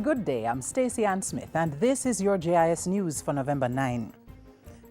Good day, I'm Stacey Ann Smith, and this is your JIS News for November 9.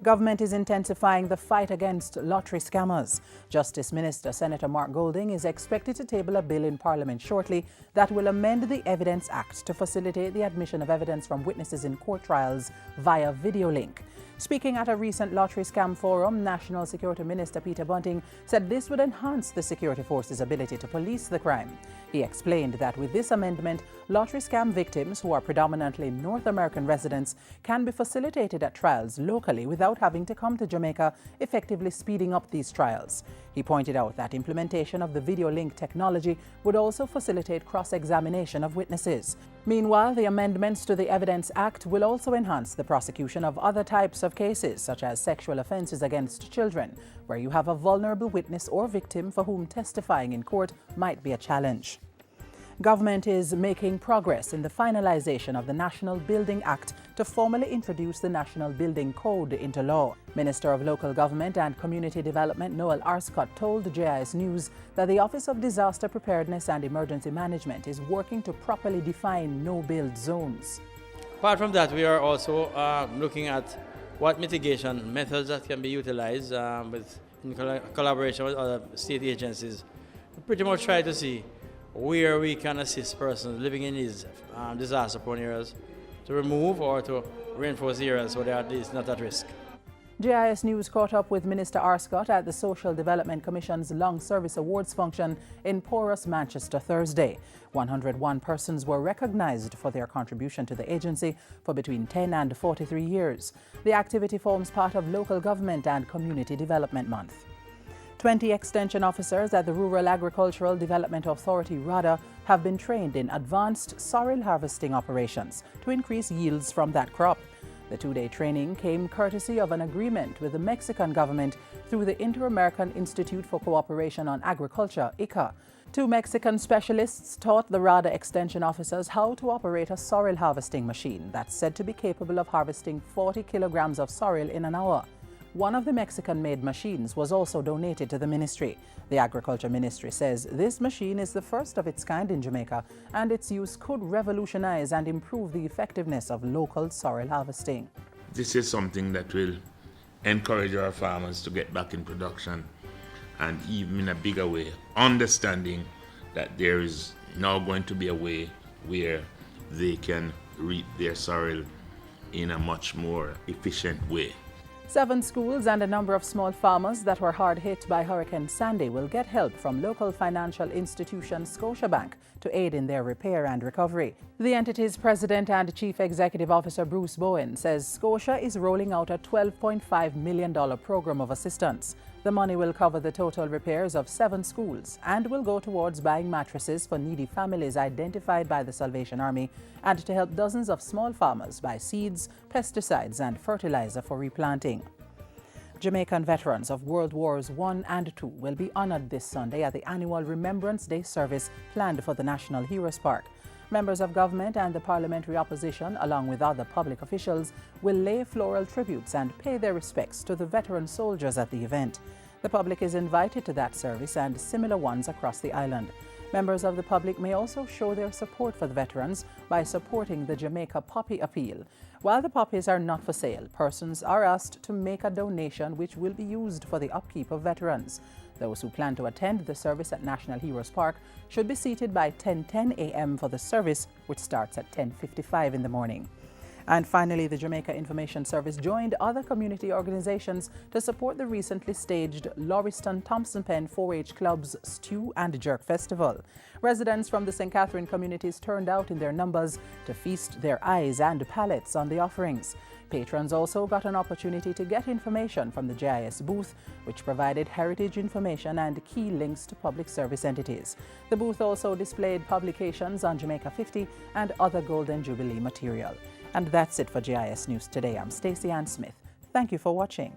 Government is intensifying the fight against lottery scammers. Justice Minister Senator Mark Golding is expected to table a bill in Parliament shortly that will amend the Evidence Act to facilitate the admission of evidence from witnesses in court trials via video link. Speaking at a recent lottery scam forum, National Security Minister Peter Bunting said this would enhance the security force's ability to police the crime. He explained that with this amendment, lottery scam victims who are predominantly North American residents can be facilitated at trials locally without having to come to Jamaica, effectively speeding up these trials. He pointed out that implementation of the video link technology would also facilitate cross-examination of witnesses. Meanwhile, the amendments to the Evidence Act will also enhance the prosecution of other types of cases, such as sexual offences against children, where you have a vulnerable witness or victim for whom testifying in court might be a challenge. Government is making progress in the finalization of the National Building Act to formally introduce the National Building Code into law. Minister of Local Government and Community Development Noel Arscott told JIS News that the Office of Disaster Preparedness and Emergency Management is working to properly define no-build zones. Apart from that, we are also looking at what mitigation methods that can be utilized in collaboration with other state agencies. We pretty much try to see where we can assist persons living in these disaster-prone areas to remove or to reinforce the areas so they are at least not at risk. JIS News caught up with Minister Arscott at the Social Development Commission's Long Service Awards function in Porus, Manchester, Thursday. 101 persons were recognized for their contribution to the agency for between 10 and 43 years. The activity forms part of Local Government and Community Development Month. 20 extension officers at the Rural Agricultural Development Authority RADA have been trained in advanced sorrel harvesting operations to increase yields from that crop. The two-day training came courtesy of an agreement with the Mexican government through the Inter-American Institute for Cooperation on Agriculture, ICA. Two Mexican specialists taught the RADA extension officers how to operate a sorrel harvesting machine that's said to be capable of harvesting 40 kilograms of sorrel in an hour. One of the Mexican-made machines was also donated to the ministry. The Agriculture Ministry says this machine is the first of its kind in Jamaica, and its use could revolutionize and improve the effectiveness of local sorrel harvesting. This is something that will encourage our farmers to get back in production, and even in a bigger way, understanding that there is now going to be a way where they can reap their sorrel in a much more efficient way. 7 schools and a number of small farmers that were hard hit by Hurricane Sandy will get help from local financial institution Scotia Bank to aid in their repair and recovery. The entity's president and chief executive officer Bruce Bowen says Scotia is rolling out a $12.5 million program of assistance. The money will cover the total repairs of 7 schools and will go towards buying mattresses for needy families identified by the Salvation Army and to help dozens of small farmers buy seeds, pesticides and fertilizer for replanting. Jamaican veterans of World Wars I and II will be honored this Sunday at the annual Remembrance Day service planned for the National Heroes Park. Members of government and the parliamentary opposition, along with other public officials, will lay floral tributes and pay their respects to the veteran soldiers at the event. The public is invited to that service and similar ones across the island. Members of the public may also show their support for the veterans by supporting the Jamaica Poppy Appeal. While the poppies are not for sale, persons are asked to make a donation which will be used for the upkeep of veterans. Those who plan to attend the service at National Heroes Park should be seated by 10:10 a.m. for the service, which starts at 10:55 in the morning. And finally, the Jamaica Information Service joined other community organizations to support the recently staged Lauriston Thompson Pen 4-H Club's Stew and Jerk Festival. Residents from the St. Catherine communities turned out in their numbers to feast their eyes and palates on the offerings. Patrons also got an opportunity to get information from the JIS booth, which provided heritage information and key links to public service entities. The booth also displayed publications on Jamaica 50 and other Golden Jubilee material. And that's it for JIS News Today. I'm Stacey Ann Smith. Thank you for watching.